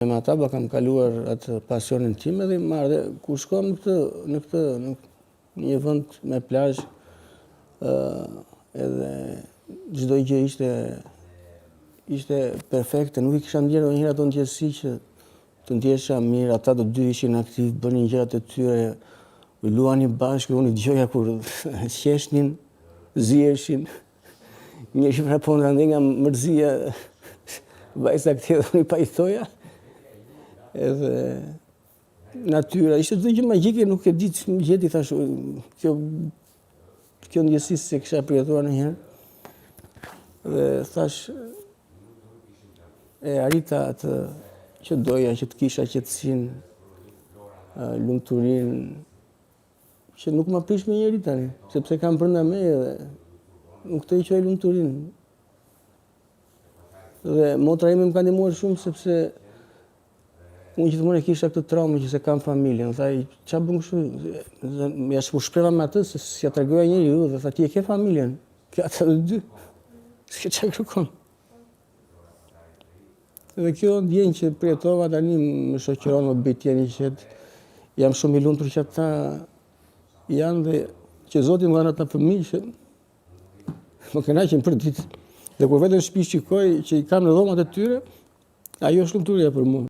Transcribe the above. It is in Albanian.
Me ata kam kaluar atë pasionin tim edhe marrë kur shkojmë në një vend me plazh, edhe çdo gjë ishte perfekte, nuk I kisha ndjerë ndonjëherë ato ndjesi që të ndjesha mirë, ata të dy ishin aktiv, bënin gjërat e tyre, luanin bashkë, unë I dëgjoja kur qeshnin, ziheshin, një që praponte nga mërzia, vajza këtë unë I pajtoja. Edhe natyra, ishte çdo gjë magjike, nuk e di që më gjeti, thash, kjo ndjesi se kisha përjetuar ndonjëherë. Dhe thash, e arrita atë që doja, që të kisha qetësinë, lumturinë, që nuk ma prish me njeri tani, sepse kam brenda meje dhe nuk të I quaj lumturinë. Dhe motra ime më ka ndihmuar shumë sepse unë gjithmonë e kisha këtë traumë që se kam familjen. Thaj, qa bëm kështu? Ja u shpreva me atë, se si ja tregoja njeriu, dhe tha, ti e ke familjen, ke ata të dy, s'ke qa kërkon. Dhe kjo ndjenjë që përjetova tani më shoqëron, më bëj të jeni qetë. Jam shumë I lumtur që ata janë dhe që Zoti më dhanë ata fëmijë që më kënaqin për ditë. Dhe kur vetëm në shtëpi shikoj që I kam në dhomat e tyre, ajo është lumturia për mua.